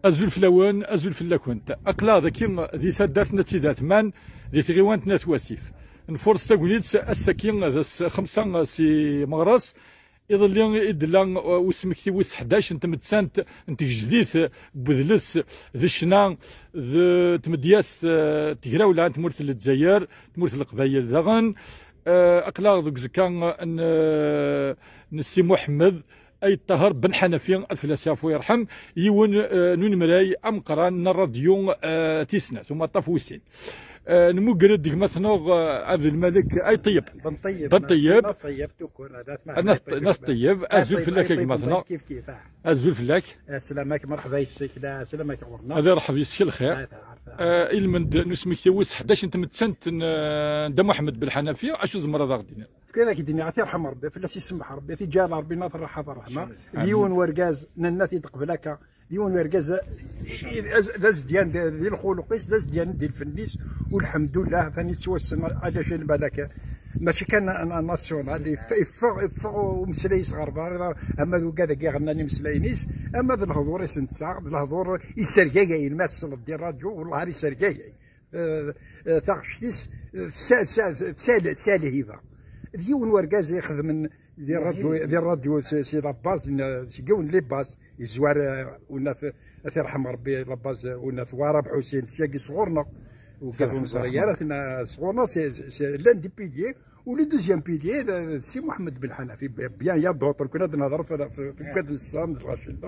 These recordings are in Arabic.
ازول فلاون ازول فلاكونت اقلا ذاك ذي ثدارتنا تيدات مان ذي تغيوانتنا تواسيف نفرس تاكوليت الساكين ذا خمسة سي مغرس يظل يدلا وسمكتي وس 11 انت متسانت انت جديد بذلس ذي الشنا ذي تمدياس تقراولا انت مرت للجزائر تمرت القبايل ذغن اقلا ذوك زكان نسي محمد اي الطهر بن حنفي الفلاسفه يرحم يون نون مراي ام قران الراديو تيسنا ثم طفوسين نمو قرد ديك مثلا عبد الملك اي طيب بن طيب ناس طيب ازول فلاك مثلا كيف كيف ازول فلاك سلامك مرحبا يسك لا سلامك ورنا هذا رحب يسك الخير المند نسميك توس 11 انت متسنت دا محمد بالحنفيه اشو زمره ذاغدينا كذا كيدني عطي يرحم ربي فلاش يسمح ربي في جال ربي ناطر حضر رحمه ديون ورقاز نناتي تقبلك ديون ورقاز داز ديال ذي الخلقيس داز ديال ديال الفنيس والحمد لله ثاني توسن على شي الملكه ماشي كان ناسيونال يفق ومسلاي صغار اما ذو كذا كي غناني مسلاينيس اما ذا الهضور يسنتسع الهضور يسرقاي الماسل ديال الراديو والله يسرقاي ثاغشتيس سال هيبه ديون ورقاز ياخذ من ديال الراديو سي لاباز سيكون لي باز يزوار ونا في يرحم ربي لاباز ونا ثوارب حسين سياقي صغورنا وكافون صغيراتنا صغورنا سي لان دي بيليي ولي دوزيام بيليي سي محمد بن حنفي بيان يا دوطر كنا نهضر في كاد الصام الرشيد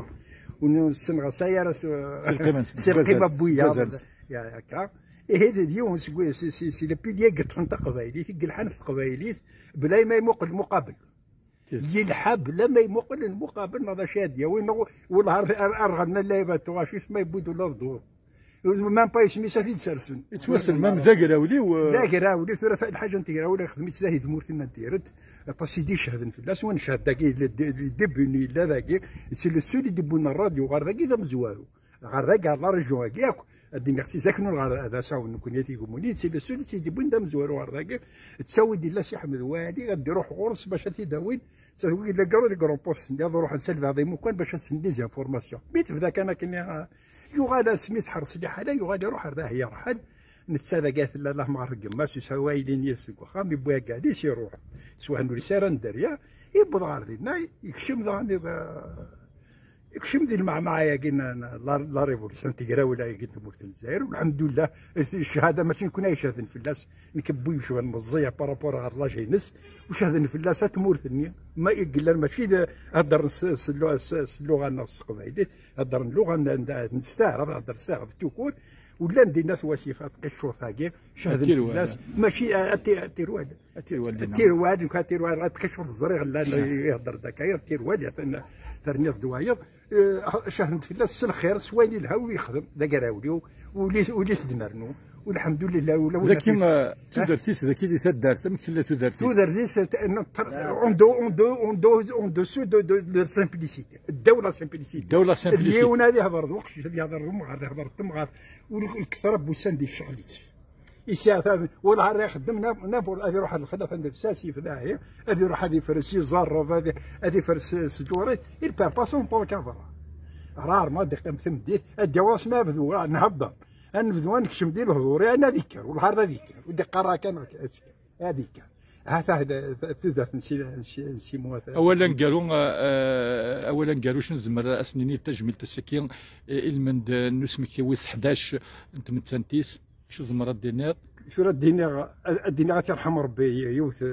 ونسنغ سيارة سي القيمه بويا يا هكا هذا اليوم سي لي بيليي قطن قبايلي تقلحن في قبايلي بلا ما يموق المقابل يلحب لما يموقل المقابل هذا شاديه وين والله ارغبنا اللعيبه تواشيش ما يبودوا لا الدور ما بايش ميسا في تسرسن يتوسل ما ذاكراولي ذاكراولي ثلاثه الحاجه انت ولا خدمت سلاهي ثمورتنا ديرت طاسيدي شهدن في الناس ونشهد داكي ديبني لا داكي سي لو سولي ديبونا الراديو غير داكي ذا مزوارو غير داكي لا ريجيون ياك الدنيا خصي ساكنوا غير هذا ساون نكون ياتي كومونيت سي لو سولي سي ديبون دا مزوارو غير داكي تساوي دي لا سي احمد والي غادي يروح غرس باش تيداوين ساوي الا قالوا لي كرون بوست نروح نسلف هذا مكان باش نسند دي زانفورماسيون بيت في ذاك انا كني يغادى سميت حرس لي حالا يغادى يروح هذا هي رحل نتسالى قالت لا الله ما عرف قماش يساوي لي يسوق واخا يبويا كاع يروح سواء نوري سيران دريا يبض غير دينا يكشم يكشم دي المعمعة قلنا لا ريفوليسيون تقرا ولا قلت موت الجزائر والحمد لله الشهاده ماشي نكون شاهدين في الناس نكبو شويه مزيع بارابور على الله جينس وشاهدين في الناس تمورثني ما يقول ماشي هضر اللغه النص قبيلي هضر اللغه نستعرض هضر نستعرض توكل ولا ندير وصفات قشور ثاقي شاهدين في الناس ماشي التيرواد التيرواد قشور الزريغ لا يهضر داك التيرواد ترنيض دوايض شاهدت في الناس الخير سواني الهوا يخدم ذاك راولي ولي سدمرنو والحمد لله ولا ذاك كيما تدرتيس ذاك اللي تدارت مثل تدرتيس اون دو سو دو سامبليسيتي الدوله سامبليسيتي اليوم هذه هضر وقت هذه هضر هضر تم والكثره بوسان دي الشغليت يسافر ولا راه يخدم نابول هذه يروح الخدمه الساسي في داهيه هذه يروح هذه فرسي زرف هذه فرس سجوري البير باسون بور كافرا راه ما دقيم ثم ديت الجواز ما بذو نهضر نبذو نكشم ديال الهضور انا ذكر والهار ذكر ودي قرا كان هذيك هذا تذات نسي موافق اولا قالوا شنو زمر اسنيني تجميل السكين المند نسمك ويس 11 انت متسنتيس شو زمر الدينار شو الدينار يرحم ربي يوث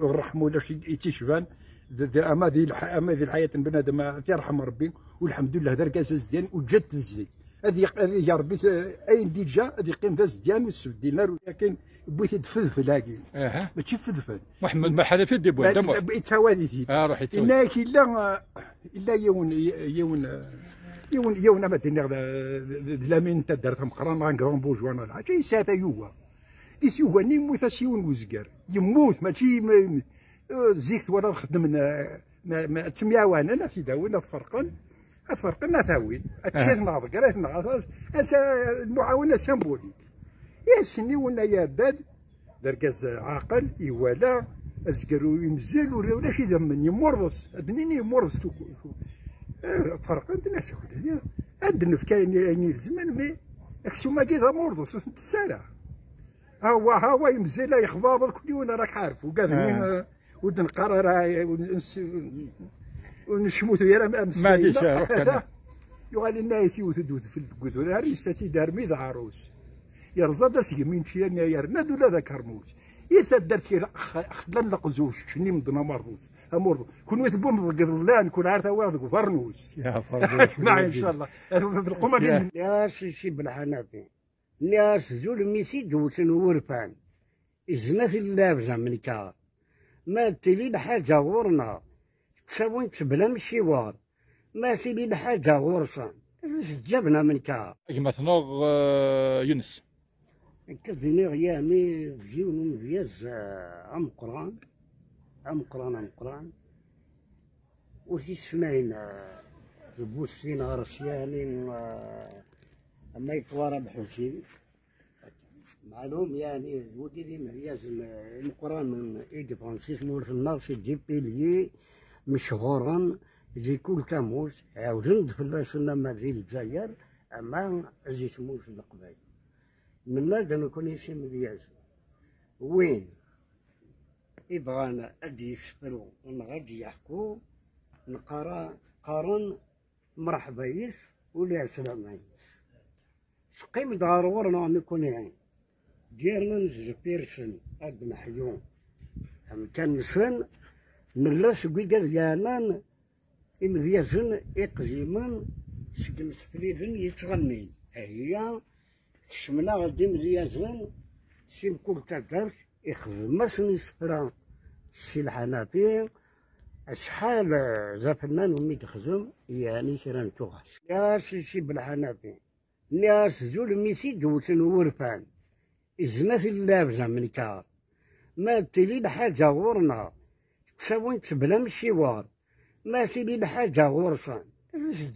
الرحمه ولا شي تيشبان اما ذي الحياه بنادم يرحم ربي والحمد لله دار كاساس ديال وجات الزيت هذه يا ربي اين ديجا هذه قيم ذا ديال والسب دينار ولكن بغيت تفذفل هاكي ماشي فذفل محمد ما حدا في ديبو بقيت تواليتي روحي تواليتي الا يون ما دينار لا من تدرتهم قران كرون بوجوان ولا حاجه يساتا يوا ديس يوا ني يموت سيون وزكار يموت ماشي زيك ولا نخدم ما تسميها وانا انا في داوين فرقنا ثاوين هادشي ناض قريت المعاونه سامبوليك يا سني ولا يا باد دركاز عاقل يوالا ازكرو ينزل ولا شي ذمن يمرض ادنيني يمرض فرق الناس عندنا في كاين الزمان مي اكسو ما كي مرضوس السارع هو يمزل يخبابط كل يوم راك عارف وكاع ود نقرر ونشموت غير امس ما عنديش يغالي الناس يوثدوث في الكثور هريساتي دار ميد عروس يرزا داس يمين شيرنا يرناد ولا ذاك هرموت إذا درت خدلنا لقزوش شني مضنا مرضوس امرض كون يثبون القرلان كون عارفه واحد فرنوس يا فرنوس معي ان شاء الله بالقمه يا سي بالحنفي ناس زول ميسي دوسن ورفان إزنات اللابزة أمريكا ما تلي بحاجة غورنا تساوين تبلا مشيوار ما تلي بحاجة غورصا جابنا أمريكا كما تنوغ يونس كديني غيامي فيون مزياز عم قران وسي سمعين بوسين غرسيانين أما يتوارى بحسين معلوم يعني ودي مزياز القران من ايدي فرانسيس مورث النار في جي بيليي مشهورا زي كل تاموس عاوزين فلاسنا ما زي الجزائر اما زي تموس القبائل من ماذا نكون يسمى مزياز وين يبغانا ادي يسفروا ونغادي يحكوا قارن مرحبا يس ولا السلام سقيم دار ورنا نكون يعني ديالنا نزفيرسن هاد محيون هم كان نسن ملا سقيقا ديالنا إمذيازن إقزيمن سكن سفريدن يتغني هي كشمنا غادي مزيازن سيم كل تدرس يخدمسن يسفرا سي الحنفي شحال زفنان ومي تخزم يعني كران توغاس يا سي بالحنفي ناس زول ميسي دوسن ورفان إزنات اللابزة أمريكا ما تلي بحاجة غورنا تساوين تبلا مشيوار ما تلي بحاجة غورصا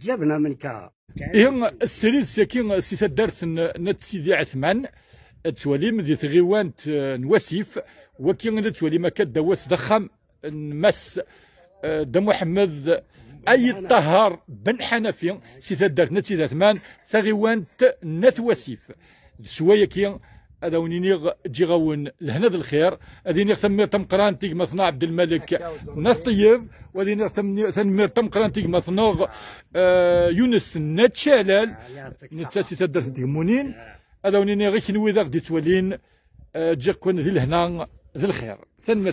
جابنا أمريكا إيه السرير ساكين سي تدارت نت سيدي عثمان تولي من ذي تغيوانت نواسيف وكين تولي ما كدواس ضخم نمس دا محمد أي طهر بن حنفي سي تدارت نت سيدي عثمان تغيوانت نت واسيف شوية كي هذا ونينيغ تجي غون لهنا ذا الخير هذه ثمير تمقران تيج مثنى عبد الملك وناس طيب وهذه ثمير تمقران تيج مثنى يونس نتشالال نتاسي تدرس تيمونين هذا ونينيغ غيش نوي ذاك دي تولين جاكون ذي لهنا ذا الخير ثمير